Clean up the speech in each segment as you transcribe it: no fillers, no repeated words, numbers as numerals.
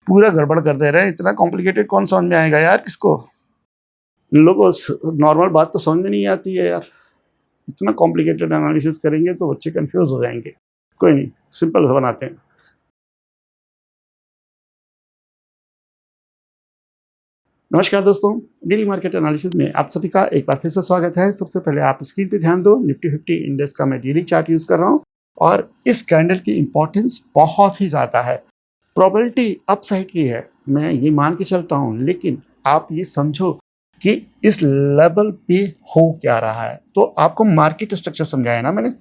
पूरा गड़बड़ कर दे रहे हैं। इतना कॉम्प्लिकेटेड कौन समझ में आएगा यार किसको? इन लोगों को नॉर्मल बात तो समझ में नहीं आती है यार। इतना कॉम्प्लिकेटेड एनालिसिस करेंगे तो बच्चे कंफ्यूज हो जाएंगे। कोई नहीं, सिंपल सा बनाते हैं। नमस्कार दोस्तों, डेली मार्केट एनालिसिस में आप सभी का एक बार फिर से स्वागत है। सबसे पहले आप स्क्रीन पे ध्यान दो, निफ्टी 50 इंडेक्स का मैं डेली चार्ट यूज कर रहा हूँ और इस कैंडल की इंपॉर्टेंस बहुत ही ज़्यादा है। प्रोबेबिलिटी अपसाइड की है, मैं ये मान के चलता हूँ, लेकिन आप ये समझो कि इस लेवल पे हो क्या रहा है। तो आपको मार्केट स्ट्रक्चर समझाया ना मैंने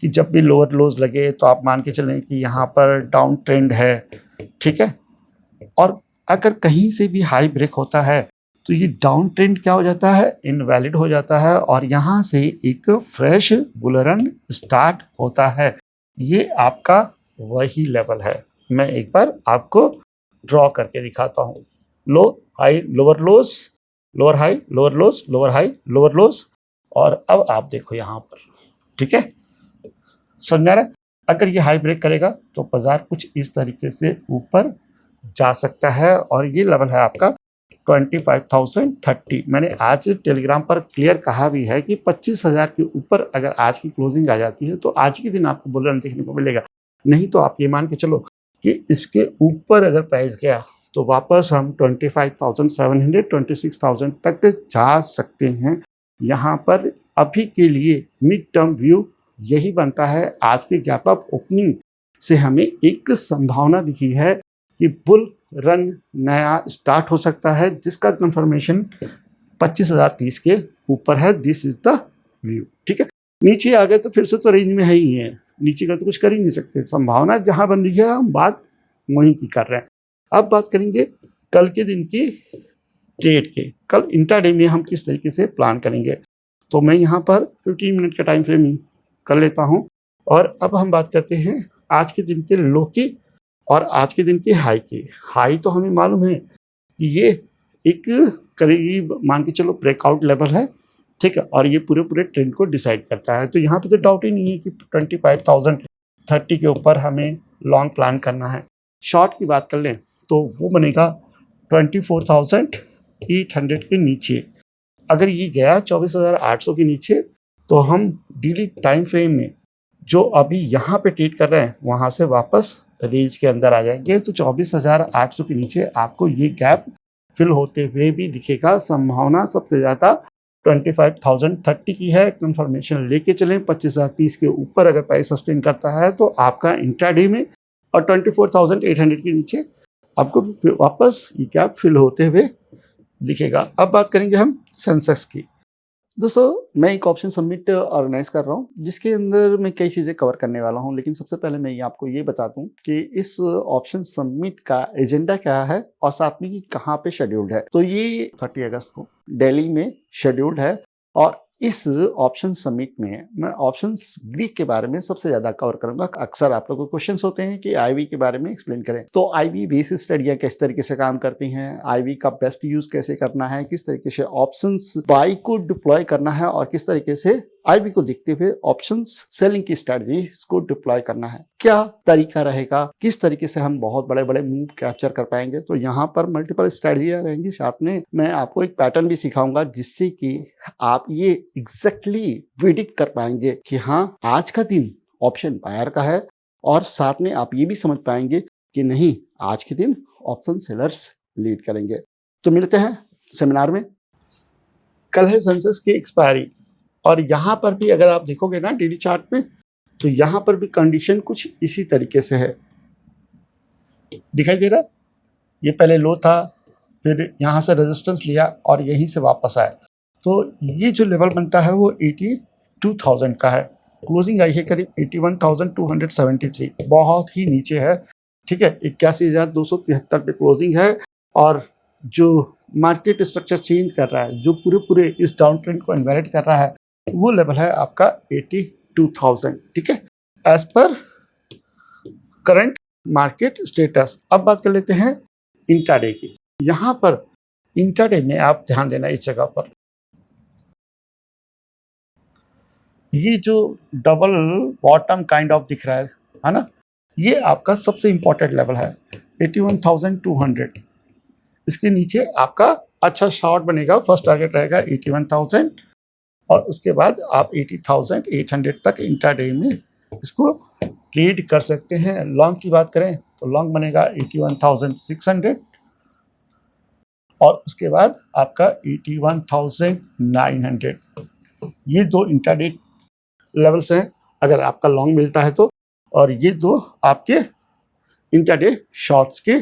कि जब भी लोअर लोज लगे तो आप मान के चलें कि यहाँ पर डाउन ट्रेंड है, ठीक है। और अगर कहीं से भी हाई ब्रेक होता है तो ये डाउन ट्रेंड क्या हो जाता है, इनवैलिड हो जाता है और यहाँ से एक फ्रेश बुल रन स्टार्ट होता है। ये आपका वही लेवल है। मैं एक बार आपको ड्रॉ करके दिखाता हूँ। Low high lower lows, lower high lower lows, lower high lower lows, और अब आप देखो यहाँ पर, ठीक है, समझ आ रहा है। अगर ये हाई ब्रेक करेगा तो बाजार कुछ इस तरीके से ऊपर जा सकता है और ये लेवल है आपका 25,030। मैंने आज टेलीग्राम पर क्लियर कहा भी है कि 25,000 के ऊपर अगर आज की क्लोजिंग आ जाती है तो आज के दिन आपको बुल रन देखने को मिलेगा। नहीं तो आप ये मान के चलो कि इसके ऊपर अगर प्राइस गया तो वापस हम 25,700 26,000 तक जा सकते हैं। यहाँ पर अभी के लिए मिड टर्म व्यू यही बनता है। आज के गैप अप ओपनिंग से हमें एक संभावना दिखी है कि बुल रन नया स्टार्ट हो सकता है, जिसका कंफर्मेशन 25,030 के ऊपर है। दिस इज द व्यू, ठीक है। नीचे आ गए तो फिर से तो रेंज में है ही है, नीचे का तो कुछ कर ही नहीं सकते। संभावना जहां बन रही है हम बात वहीं की कर रहे हैं। अब बात करेंगे कल के दिन की ट्रेड के। कल इंट्राडे में हम किस तरीके से प्लान करेंगे, तो मैं यहाँ पर 15 मिनट का टाइम फ्रेम कर लेता हूँ। और अब हम बात करते हैं आज के दिन के लो की और आज के दिन की हाई की। हाई तो हमें मालूम है कि ये एक करीब मान के चलो ब्रेकआउट लेवल है, ठीक है, और ये पूरे ट्रेंड को डिसाइड करता है। तो यहाँ पे तो डाउट ही नहीं है कि 25,030 के ऊपर हमें लॉन्ग प्लान करना है। शॉर्ट की बात कर लें तो वो बनेगा 24,800 के नीचे। अगर ये गया 24,800 के नीचे तो हम डेली टाइम फ्रेम में जो अभी यहाँ पे ट्रेड कर रहे हैं वहां से वापस रेंज के अंदर आ जाएंगे। तो 24,800 के नीचे आपको ये गैप फिल होते हुए भी दिखेगा। संभावना सबसे ज्यादा 25,030 की है। कंफर्मेशन लेके चलें 25,030 के ऊपर अगर प्राइस सस्टेन करता है तो आपका इंट्राडे में, और 24,800 के नीचे आपको वापस ये गैप फिल होते हुए दिखेगा। अब बात करेंगे हम सेंसेक्स की। दोस्तों, मैं एक ऑप्शन सबमिट ऑर्गेनाइज कर रहा हूँ जिसके अंदर मैं कई चीज़ें कवर करने वाला हूँ, लेकिन सबसे पहले मैं आपको ये बता दूँ कि इस ऑप्शन सबमिट का एजेंडा क्या है और साथ में कि कहाँ पे शेड्यूल्ड है। तो ये 30 अगस्त को दिल्ली में शेड्यूल्ड है और इस ऑप्शन सबमिट में मैं ऑप्शन ग्रीक के बारे में सबसे ज्यादा कवर करूंगा। अक्सर आप लोगों को क्वेश्चन होते हैं कि आईवी के बारे में एक्सप्लेन करें, तो आईवी बेसिस स्टडियां किस तरीके से काम करती हैं, आईवी का बेस्ट यूज कैसे करना है, किस तरीके से ऑप्शंस बाई को डिप्लॉय करना है और किस तरीके से आईवी को देखते हुए ऑप्शंस सेलिंग की स्ट्रेटजी को डिप्लॉय करना है, क्या तरीका रहेगा, किस तरीके से हम बहुत बड़े बड़े मूव कैप्चर कर पाएंगे। तो यहाँ पर मल्टीपल स्ट्रेटजियां रहेंगी, साथ में मैं आपको एक पैटर्न भी सिखाऊंगा जिससे कि आप ये एग्जैक्टली प्रिडिक्ट कर पाएंगे कि हाँ आज का दिन ऑप्शन बायर का है, और साथ में आप ये भी समझ पाएंगे कि नहीं आज के दिन ऑप्शन सेलर्स लीड करेंगे। तो मिलते हैं सेमिनार में। कल है सेंसेक्स की एक्सपायरी और यहाँ पर भी अगर आप देखोगे ना डेली चार्ट में, तो यहाँ पर भी कंडीशन कुछ इसी तरीके से है, दिखाई दे रहा है। ये पहले लो था, फिर यहाँ से रेजिस्टेंस लिया और यहीं से वापस आया। तो ये जो लेवल बनता है वो 82,000 का है। क्लोजिंग आई है करीब 81,273, बहुत ही नीचे है, ठीक है। 81,273 पे क्लोजिंग है और जो मार्केट स्ट्रक्चर चेंज कर रहा है, जो पूरे इस डाउन ट्रेंड को इनवैलिड कर रहा है, वो लेवल है आपका 82,000, ठीक है, as per current market status. अब बात कर लेते हैं इंट्राडे की। यहाँ पर इंट्राडे में आप ध्यान देना इस जगह पर, ये जो डबल बॉटम काइंड ऑफ दिख रहा है ना, ये आपका सबसे इंपॉर्टेंट लेवल है। 81,200। इसके नीचे आपका अच्छा शॉर्ट बनेगा, फर्स्ट टारगेट रहेगा 81,000 और उसके बाद आप 80,800 तक इंट्राडे में इसको ट्रेड कर सकते हैं। लॉन्ग की बात करें तो लॉन्ग बनेगा 81,600 और उसके बाद आपका 81,900। ये दो इंट्राडे लेवल्स हैं अगर आपका लॉन्ग मिलता है तो, और ये दो आपके इंट्राडे शॉर्ट्स के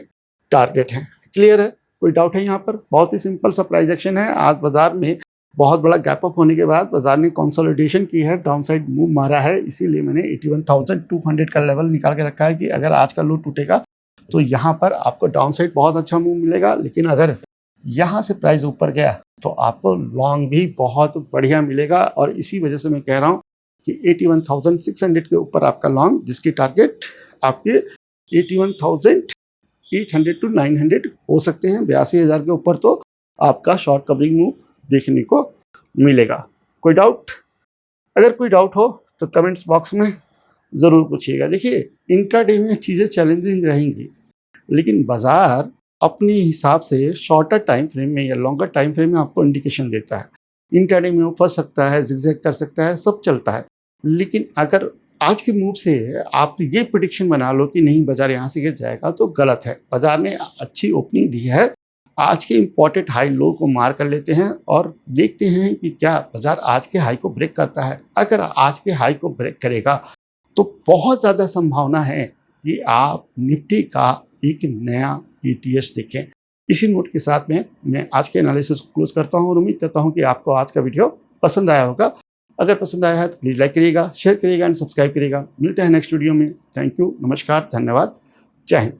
टारगेट हैं। क्लियर है? कोई डाउट है यहाँ पर? बहुत ही सिंपल सा प्राइस एक्शन है। आज बाजार में बहुत बड़ा गैप अप होने के बाद बाजार ने कंसोलिडेशन की है, डाउन साइड मूव मारा है, इसीलिए मैंने 81,200 का लेवल निकाल के रखा है कि अगर आज का लो टूटेगा तो यहाँ पर आपको डाउन साइड बहुत अच्छा मूव मिलेगा, लेकिन अगर यहाँ से प्राइस ऊपर गया तो आपको लॉन्ग भी बहुत बढ़िया मिलेगा। और इसी वजह से मैं कह रहा हूँ कि 81,600 के ऊपर आपका लॉन्ग, जिसकी टारगेट आपके 81,800 to 900 हो सकते हैं। 82,000 के ऊपर तो आपका शॉर्ट कवरिंग मूव देखने को मिलेगा। कोई डाउट? अगर कोई डाउट हो तो कमेंट्स बॉक्स में ज़रूर पूछिएगा। देखिए, इंट्राडे में चीज़ें चैलेंजिंग रहेंगी, लेकिन बाजार अपने हिसाब से शॉर्टर टाइम फ्रेम में या लॉन्गर टाइम फ्रेम में आपको इंडिकेशन देता है। इंट्राडे में वो फंस सकता है, जिगजैग कर सकता है, सब चलता है। लेकिन अगर आज के मूव से आप ये प्रेडिक्शन बना लो कि नहीं बाजार यहाँ से गिर जाएगा, तो गलत है। बाजार ने अच्छी ओपनिंग दी है, आज के इम्पोर्टेंट हाई लो को मार कर लेते हैं और देखते हैं कि क्या बाजार आज के हाई को ब्रेक करता है। अगर आज के हाई को ब्रेक करेगा तो बहुत ज़्यादा संभावना है कि आप निफ्टी का एक नया ETS देखें। इसी नोट के साथ में मैं आज के एनालिसिस को क्लोज करता हूँ और उम्मीद करता हूँ कि आपको आज का वीडियो पसंद आया होगा। अगर पसंद आया है तो प्लीज़ लाइक करिएगा, शेयर करिएगा एंड सब्सक्राइब करिएगा। मिलते हैं नेक्स्ट वीडियो में। थैंक यू, नमस्कार, धन्यवाद, जय हिंद।